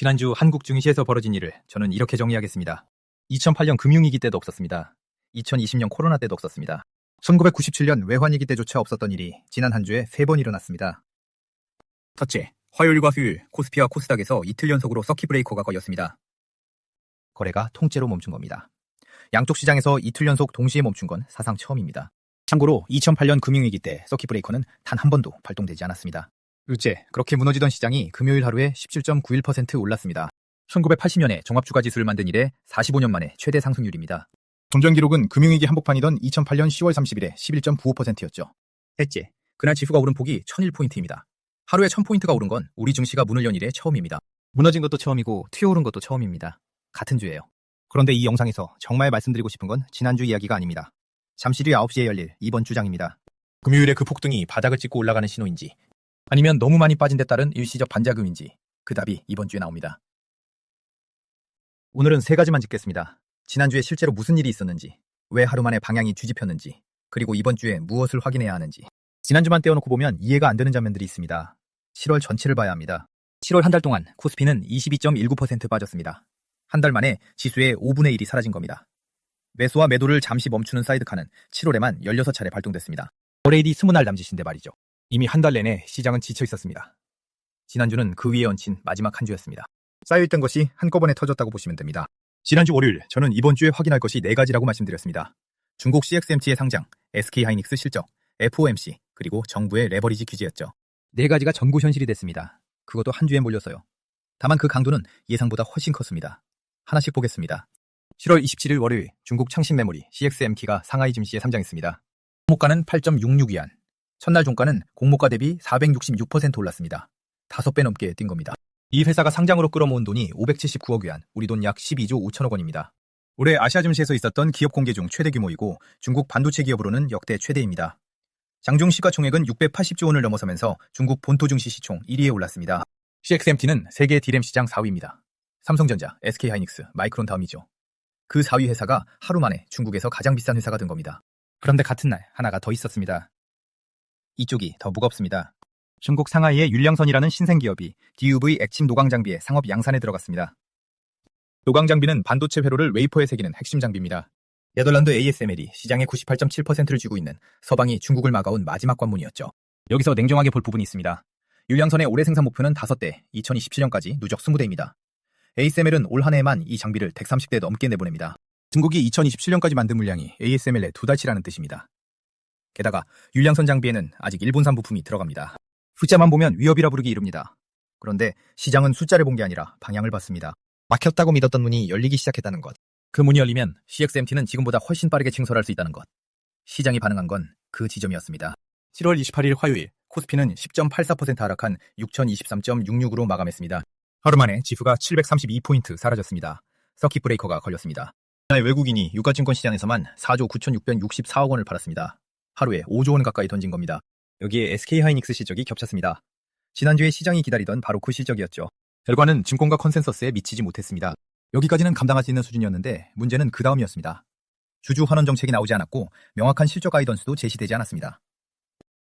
지난주 한국 증시에서 벌어진 일을 저는 이렇게 정리하겠습니다. 2008년 금융위기 때도 없었습니다. 2020년 코로나 때도 없었습니다. 1997년 외환위기 때조차 없었던 일이 지난 한 주에 3번 일어났습니다. 첫째, 화요일과 수요일 코스피와 코스닥에서 이틀 연속으로 서킷 브레이커가 걸렸습니다. 거래가 통째로 멈춘 겁니다. 양쪽 시장에서 이틀 연속 동시에 멈춘 건 사상 처음입니다. 참고로 2008년 금융위기 때 서킷 브레이커는 단 한 번도 발동되지 않았습니다. 둘째, 그렇게 무너지던 시장이 금요일 하루에 17.91% 올랐습니다. 1980년에 종합주가지수를 만든 이래 45년 만에 최대 상승률입니다. 전전 기록은 금융위기 한복판이던 2008년 10월 30일에 11.95%였죠. 셋째, 그날 지수가 오른 폭이 1001포인트입니다. 하루에 1000포인트가 오른 건 우리 증시가 문을 연 이래 처음입니다. 무너진 것도 처음이고 튀어오른 것도 처음입니다. 같은 주예요. 그런데 이 영상에서 정말 말씀드리고 싶은 건 지난주 이야기가 아닙니다. 잠시 뒤 9시에 열릴 이번 주장입니다. 금요일에 그 폭등이 바닥을 찍고 올라가는 신호인지, 아니면 너무 많이 빠진 데 따른 일시적 반자금인지, 그 답이 이번 주에 나옵니다. 오늘은 3가지만 짚겠습니다. 지난주에 실제로 무슨 일이 있었는지, 왜 하루 만에 방향이 뒤집혔는지, 그리고 이번 주에 무엇을 확인해야 하는지. 지난주만 떼어놓고 보면 이해가 안 되는 장면들이 있습니다. 7월 전체를 봐야 합니다. 7월 한 달 동안 코스피는 22.19% 빠졌습니다. 한 달 만에 지수의 5분의 1이 사라진 겁니다. 매수와 매도를 잠시 멈추는 사이드카는 7월에만 16차례 발동됐습니다. 거래일이 20날 남짓인데 말이죠. 이미 한 달 내내 시장은 지쳐 있었습니다. 지난주는 그 위에 얹힌 마지막 한 주였습니다. 쌓여있던 것이 한꺼번에 터졌다고 보시면 됩니다. 지난주 월요일 저는 이번 주에 확인할 것이 4가지라고 말씀드렸습니다. 중국 CXMT의 상장, SK하이닉스 실적, FOMC, 그리고 정부의 레버리지 규제였죠. 4가지가 전고 현실이 됐습니다. 그것도 한 주에 몰려서요. 다만 그 강도는 예상보다 훨씬 컸습니다. 하나씩 보겠습니다. 7월 27일 월요일 중국 창신메모리 CXMT가 상하이 증시에 상장했습니다. 공모가는 8.66위안, 첫날 종가는 공모가 대비 466% 올랐습니다. 5배 넘게 뛴 겁니다. 이 회사가 상장으로 끌어모은 돈이 579억 위안, 우리 돈 약 12조 5천억 원입니다. 올해 아시아 증시에서 있었던 기업 공개 중 최대 규모이고 중국 반도체 기업으로는 역대 최대입니다. 장중 시가총액은 680조 원을 넘어서면서 중국 본토 증시 시총 1위에 올랐습니다. CXMT는 세계 디램 시장 4위입니다. 삼성전자, SK하이닉스, 마이크론 다음이죠. 그 4위 회사가 하루 만에 중국에서 가장 비싼 회사가 된 겁니다. 그런데 같은 날 하나가 더 있었습니다. 이쪽이 더 무겁습니다. 중국 상하이의 율량선이라는 신생기업이 DUV 액침 노광장비의 상업 양산에 들어갔습니다. 노광장비는 반도체 회로를 웨이퍼에 새기는 핵심 장비입니다. 네덜란드 ASML이 시장의 98.7%를 쥐고 있는 서방이 중국을 막아온 마지막 관문이었죠. 여기서 냉정하게 볼 부분이 있습니다. 율량선의 올해 생산 목표는 5대, 2027년까지 누적 20대입니다. ASML은 올 한 해에만 이 장비를 130대 넘게 내보냅니다. 중국이 2027년까지 만든 물량이 ASML의 2달치라는 뜻입니다. 게다가 율량선 장비에는 아직 일본산 부품이 들어갑니다. 숫자만 보면 위협이라 부르기 이릅니다. 그런데 시장은 숫자를 본 게 아니라 방향을 봤습니다. 막혔다고 믿었던 문이 열리기 시작했다는 것. 그 문이 열리면 CXMT는 지금보다 훨씬 빠르게 증설할 수 있다는 것. 시장이 반응한 건 그 지점이었습니다. 7월 28일 화요일 코스피는 10.84% 하락한 6023.66으로 마감했습니다. 하루 만에 지수가 732포인트 사라졌습니다. 서킷 브레이커가 걸렸습니다. 이날 외국인이 유가증권 시장에서만 4조 9,664억 원을 팔았습니다. 하루에 5조 원 가까이 던진 겁니다. 여기에 SK하이닉스 실적이 겹쳤습니다. 지난주에 시장이 기다리던 바로 그 실적이었죠. 결과는 증권가 컨센서스에 미치지 못했습니다. 여기까지는 감당할 수 있는 수준이었는데 문제는 그 다음이었습니다. 주주 환원 정책이 나오지 않았고 명확한 실적 가이던스도 제시되지 않았습니다.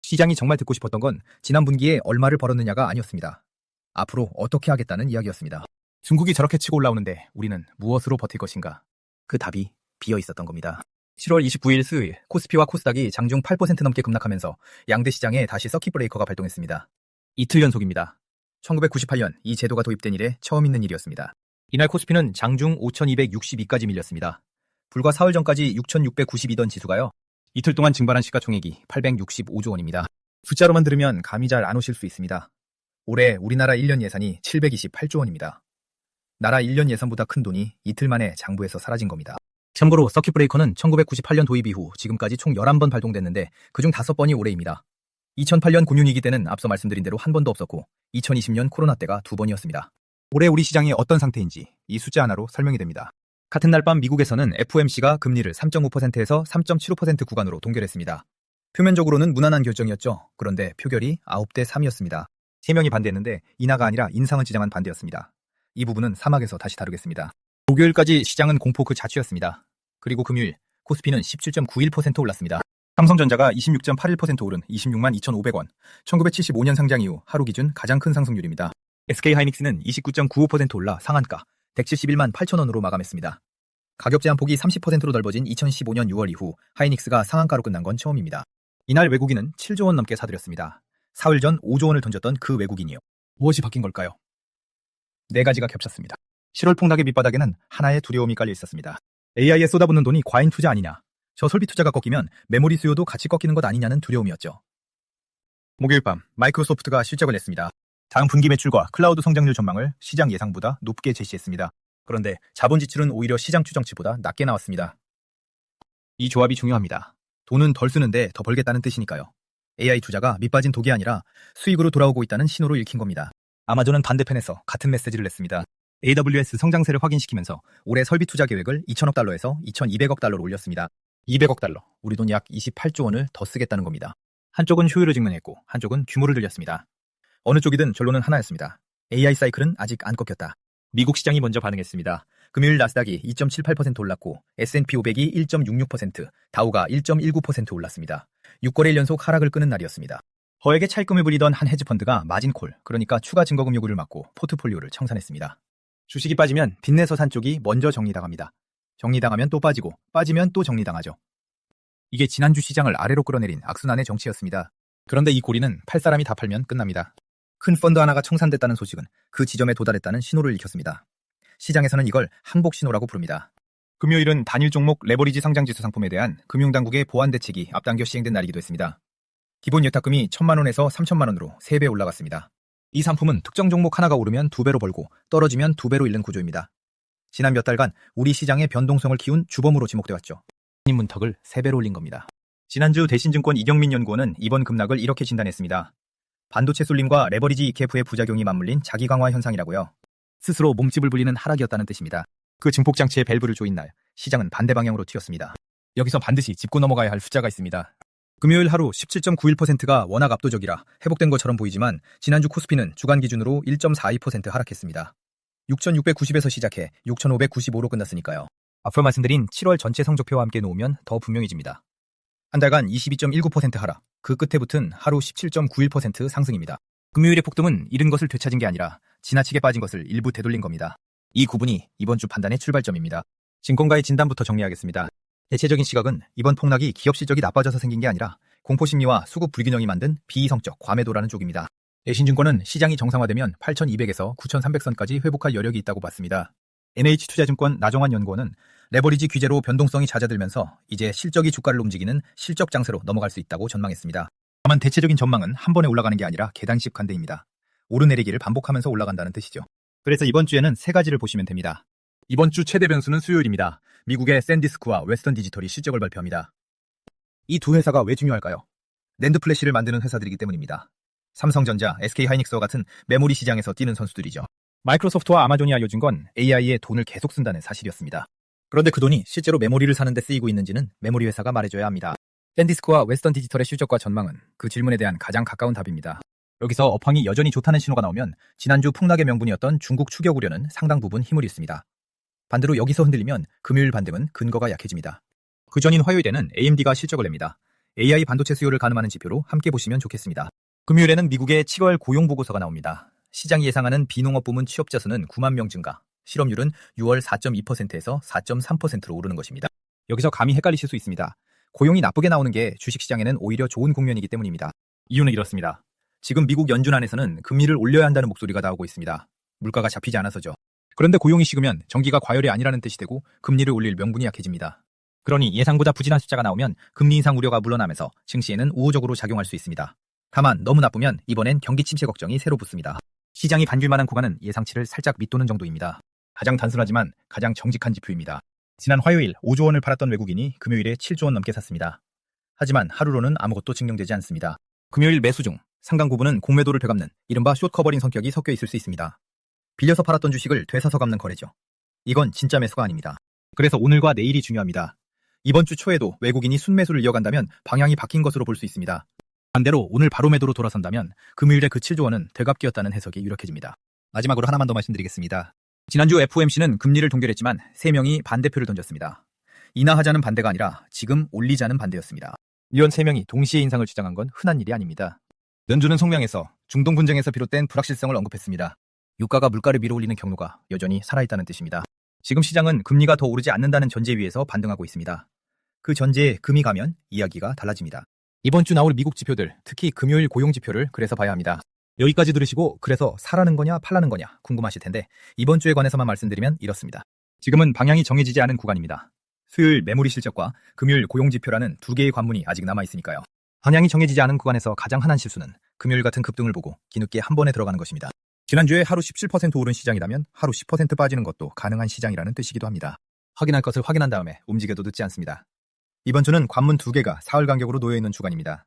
시장이 정말 듣고 싶었던 건 지난 분기에 얼마를 벌었느냐가 아니었습니다. 앞으로 어떻게 하겠다는 이야기였습니다. 중국이 저렇게 치고 올라오는데 우리는 무엇으로 버틸 것인가? 그 답이 비어 있었던 겁니다. 7월 29일 수요일 코스피와 코스닥이 장중 8% 넘게 급락하면서 양대 시장에 다시 서킷 브레이커가 발동했습니다. 이틀 연속입니다. 1998년 이 제도가 도입된 이래 처음 있는 일이었습니다. 이날 코스피는 장중 5,262까지 밀렸습니다. 불과 사흘 전까지 6,692던 지수가요. 이틀 동안 증발한 시가총액이 865조 원입니다. 숫자로만 들으면 감이 잘 안 오실 수 있습니다. 올해 우리나라 1년 예산이 728조 원입니다. 나라 1년 예산보다 큰 돈이 이틀 만에 장부에서 사라진 겁니다. 참고로 서킷 브레이커는 1998년 도입 이후 지금까지 총 11번 발동됐는데 그중 5번이 올해입니다. 2008년 금융위기 때는 앞서 말씀드린 대로 한 번도 없었고 2020년 코로나 때가 2번이었습니다. 올해 우리 시장이 어떤 상태인지 이 숫자 하나로 설명이 됩니다. 같은 날 밤 미국에서는 FOMC가 금리를 3.5%에서 3.75% 구간으로 동결했습니다. 표면적으로는 무난한 결정이었죠. 그런데 표결이 9대 3이었습니다. 3명이 반대했는데 인하가 아니라 인상을 지정한 반대였습니다. 이 부분은 사막에서 다시 다루겠습니다. 목요일까지 시장은 공포 그 자체였습니다. 그리고 금요일 코스피는 17.91% 올랐습니다. 삼성전자가 26.81% 오른 26만 2,500원, 1975년 상장 이후 하루 기준 가장 큰 상승률입니다. SK하이닉스는 29.95% 올라 상한가 171만 8천원으로 마감했습니다. 가격 제한폭이 30%로 넓어진 2015년 6월 이후 하이닉스가 상한가로 끝난 건 처음입니다. 이날 외국인은 7조 원 넘게 사들였습니다. 사흘 전 5조 원을 던졌던 그 외국인이요. 무엇이 바뀐 걸까요? 네 가지가 겹쳤습니다. 7월 폭락의 밑바닥에는 하나의 두려움이 깔려 있었습니다. AI에 쏟아붓는 돈이 과잉 투자 아니냐. 저 설비 투자가 꺾이면 메모리 수요도 같이 꺾이는 것 아니냐는 두려움이었죠. 목요일 밤 마이크로소프트가 실적을 냈습니다. 다음 분기 매출과 클라우드 성장률 전망을 시장 예상보다 높게 제시했습니다. 그런데 자본 지출은 오히려 시장 추정치보다 낮게 나왔습니다. 이 조합이 중요합니다. 돈은 덜 쓰는데 더 벌겠다는 뜻이니까요. AI 투자가 밑빠진 독이 아니라 수익으로 돌아오고 있다는 신호로 읽힌 겁니다. 아마존은 반대편에서 같은 메시지를 냈습니다. AWS 성장세를 확인시키면서 올해 설비 투자 계획을 2천억 달러에서 2,200억 달러로 올렸습니다. 200억 달러, 우리 돈 약 28조 원을 더 쓰겠다는 겁니다. 한쪽은 효율을 증명했고 한쪽은 규모를 늘렸습니다. 어느 쪽이든 결론은 하나였습니다. AI 사이클은 아직 안 꺾였다. 미국 시장이 먼저 반응했습니다. 금요일 나스닥이 2.78% 올랐고 S&P 500이 1.66%, 다우가 1.19% 올랐습니다. 6거래일 연속 하락을 끄는 날이었습니다. 허에게 찰금을 부리던 한 헤지펀드가 마진콜, 그러니까 추가 증거금 요구를 막고 포트폴리오를 청산했습니다. 주식이 빠지면 빚내서 산 쪽이 먼저 정리당합니다. 정리당하면 또 빠지고 빠지면 또 정리당하죠. 이게 지난주 시장을 아래로 끌어내린 악순환의 정치였습니다. 그런데 이 고리는 팔 사람이 다 팔면 끝납니다. 큰 펀드 하나가 청산됐다는 소식은 그 지점에 도달했다는 신호를 일으켰습니다. 시장에서는 이걸 항복 신호라고 부릅니다. 금요일은 단일 종목 레버리지 상장지수 상품에 대한 금융당국의 보완 대책이 앞당겨 시행된 날이기도 했습니다. 기본 예탁금이 1,000만 원에서 3,000만 원으로 3배 올라갔습니다. 이 상품은 특정 종목 하나가 오르면 2배로 벌고 떨어지면 2배로 잃는 구조입니다. 지난 몇 달간 우리 시장의 변동성을 키운 주범으로 지목되었죠. 문턱을 3배로 올린 겁니다. 지난주 대신증권 이경민 연구원은 이번 급락을 이렇게 진단했습니다. 반도체 쏠림과 레버리지 ETF의 부작용이 맞물린 자기 강화 현상이라고요. 스스로 몸집을 불리는 하락이었다는 뜻입니다. 그 증폭장치의 밸브를 조인 날 시장은 반대 방향으로 튀었습니다. 여기서 반드시 짚고 넘어가야 할 숫자가 있습니다. 금요일 하루 17.91%가 워낙 압도적이라 회복된 것처럼 보이지만 지난주 코스피는 주간 기준으로 1.42% 하락했습니다. 6,690에서 시작해 6,595로 끝났으니까요. 앞서 말씀드린 7월 전체 성적표와 함께 놓으면 더 분명해집니다. 한 달간 22.19% 하락, 그 끝에 붙은 하루 17.91% 상승입니다. 금요일의 폭등은 잃은 것을 되찾은 게 아니라 지나치게 빠진 것을 일부 되돌린 겁니다. 이 구분이 이번 주 판단의 출발점입니다. 증권가의 진단부터 정리하겠습니다. 대체적인 시각은 이번 폭락이 기업 실적이 나빠져서 생긴 게 아니라 공포심리와 수급 불균형이 만든 비이성적 과매도라는 쪽입니다. 대신증권은 시장이 정상화되면 8,200에서 9,300선까지 회복할 여력이 있다고 봤습니다. NH투자증권 나정환 연구원은 레버리지 규제로 변동성이 잦아들면서 이제 실적이 주가를 움직이는 실적 장세로 넘어갈 수 있다고 전망했습니다. 다만 대체적인 전망은 한 번에 올라가는 게 아니라 계단식 관대입니다. 오르내리기를 반복하면서 올라간다는 뜻이죠. 그래서 이번 주에는 세 가지를 보시면 됩니다. 이번 주 최대 변수는 수요일입니다. 미국의 샌디스크와 웨스턴 디지털이 실적을 발표합니다. 이 두 회사가 왜 중요할까요? 낸드 플래시를 만드는 회사들이기 때문입니다. 삼성전자, SK하이닉스와 같은 메모리 시장에서 뛰는 선수들이죠. 마이크로소프트와 아마존이 알려준 건 AI에 돈을 계속 쓴다는 사실이었습니다. 그런데 그 돈이 실제로 메모리를 사는 데 쓰이고 있는지는 메모리 회사가 말해줘야 합니다. 샌디스크와 웨스턴 디지털의 실적과 전망은 그 질문에 대한 가장 가까운 답입니다. 여기서 업황이 여전히 좋다는 신호가 나오면 지난주 폭락의 명분이었던 중국 추격 우려는 상당 부분 힘을 잃습니다. 반대로 여기서 흔들리면 금요일 반등은 근거가 약해집니다. 그 전인 화요일에는 AMD가 실적을 냅니다. AI 반도체 수요를 가늠하는 지표로 함께 보시면 좋겠습니다. 금요일에는 미국의 7월 고용 보고서가 나옵니다. 시장이 예상하는 비농업 부문 취업자 수는 9만 명 증가, 실업률은 6월 4.2%에서 4.3%로 오르는 것입니다. 여기서 감이 헷갈리실 수 있습니다. 고용이 나쁘게 나오는 게 주식시장에는 오히려 좋은 국면이기 때문입니다. 이유는 이렇습니다. 지금 미국 연준 안에서는 금리를 올려야 한다는 목소리가 나오고 있습니다. 물가가 잡히지 않아서죠. 그런데 고용이 식으면 정기가 과열이 아니라는 뜻이 되고 금리를 올릴 명분이 약해집니다. 그러니 예상보다 부진한 숫자가 나오면 금리 인상 우려가 물러나면서 증시에는 우호적으로 작용할 수 있습니다. 다만 너무 나쁘면 이번엔 경기 침체 걱정이 새로 붙습니다. 시장이 반길만한 구간은 예상치를 살짝 밑도는 정도입니다. 가장 단순하지만 가장 정직한 지표입니다. 지난 화요일 5조 원을 팔았던 외국인이 금요일에 7조 원 넘게 샀습니다. 하지만 하루로는 아무것도 증명되지 않습니다. 금요일 매수 중 상당 부분은 공매도를 되갚는 이른바 숏 커버링 성격이 섞여 있을 수 있습니다. 빌려서 팔았던 주식을 되사서 갚는 거래죠. 이건 진짜 매수가 아닙니다. 그래서 오늘과 내일이 중요합니다. 이번 주 초에도 외국인이 순매수를 이어간다면 방향이 바뀐 것으로 볼 수 있습니다. 반대로 오늘 바로 매도로 돌아선다면 금요일에 그 7조 원은 되갚기였다는 해석이 유력해집니다. 마지막으로 하나만 더 말씀드리겠습니다. 지난주 FOMC는 금리를 동결했지만 3명이 반대표를 던졌습니다. 인하하자는 반대가 아니라 지금 올리자는 반대였습니다. 이런 3명이 동시에 인상을 주장한 건 흔한 일이 아닙니다. 연준은 성명에서 중동 분쟁에서 비롯된 불확실성을 언급했습니다. 유가가 물가를 밀어올리는 경로가 여전히 살아있다는 뜻입니다. 지금 시장은 금리가 더 오르지 않는다는 전제 위에서 반등하고 있습니다. 그 전제에 금이 가면 이야기가 달라집니다. 이번 주 나올 미국 지표들, 특히 금요일 고용 지표를 그래서 봐야 합니다. 여기까지 들으시고 그래서 사라는 거냐 팔라는 거냐 궁금하실 텐데 이번 주에 관해서만 말씀드리면 이렇습니다. 지금은 방향이 정해지지 않은 구간입니다. 수요일 매물이 실적과 금요일 고용 지표라는 두 개의 관문이 아직 남아있으니까요. 방향이 정해지지 않은 구간에서 가장 흔한 실수는 금요일 같은 급등을 보고 뒤늦게 한 번에 들어가는 것입니다. 지난주에 하루 17% 오른 시장이라면 하루 10% 빠지는 것도 가능한 시장이라는 뜻이기도 합니다. 확인할 것을 확인한 다음에 움직여도 늦지 않습니다. 이번 주는 관문 두 개가 사흘 간격으로 놓여있는 주간입니다.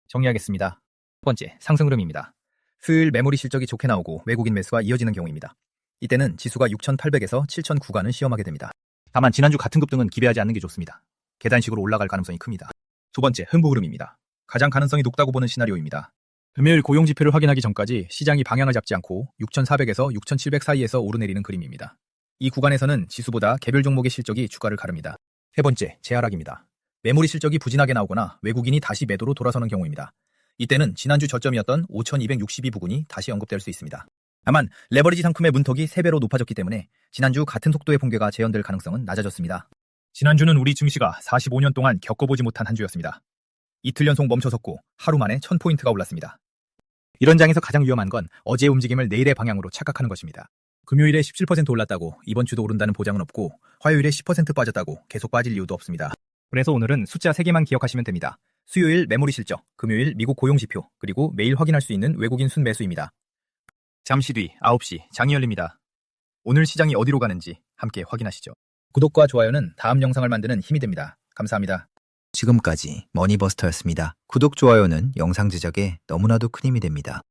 정리하겠습니다. 첫 번째, 상승 흐름입니다. 수요일 매물이 실적이 좋게 나오고 외국인 매수가 이어지는 경우입니다. 이때는 지수가 6,800에서 7,000 구간을 시험하게 됩니다. 다만 지난주 같은 급등은 기대하지 않는 게 좋습니다. 계단식으로 올라갈 가능성이 큽니다. 두 번째, 흥부 흐름입니다. 가장 가능성이 높다고 보는 시나리오입니다. 금요일 고용 지표를 확인하기 전까지 시장이 방향을 잡지 않고 6,400에서 6,700 사이에서 오르내리는 그림입니다. 이 구간에서는 지수보다 개별 종목의 실적이 주가를 가릅니다. 세 번째, 재하락입니다. 매물이 실적이 부진하게 나오거나 외국인이 다시 매도로 돌아서는 경우입니다. 이때는 지난주 저점이었던 5,262 부근이 다시 언급될 수 있습니다. 다만 레버리지 상품의 문턱이 3배로 높아졌기 때문에 지난주 같은 속도의 붕괴가 재현될 가능성은 낮아졌습니다. 지난주는 우리 증시가 45년 동안 겪어보지 못한 한 주였습니다. 이틀 연속 멈춰섰고 하루 만에 1000포인트가 올랐습니다. 이런 장에서 가장 위험한 건 어제의 움직임을 내일의 방향으로 착각하는 것입니다. 금요일에 17% 올랐다고 이번 주도 오른다는 보장은 없고 화요일에 10% 빠졌다고 계속 빠질 이유도 없습니다. 그래서 오늘은 숫자 3개만 기억하시면 됩니다. 수요일 매물이 실적, 금요일 미국 고용지표, 그리고 매일 확인할 수 있는 외국인 순매수입니다. 잠시 뒤 9시 장이 열립니다. 오늘 시장이 어디로 가는지 함께 확인하시죠. 구독과 좋아요는 다음 영상을 만드는 힘이 됩니다. 감사합니다. 지금까지 머니버스터였습니다. 구독, 좋아요는 영상 제작에 너무나도 큰 힘이 됩니다.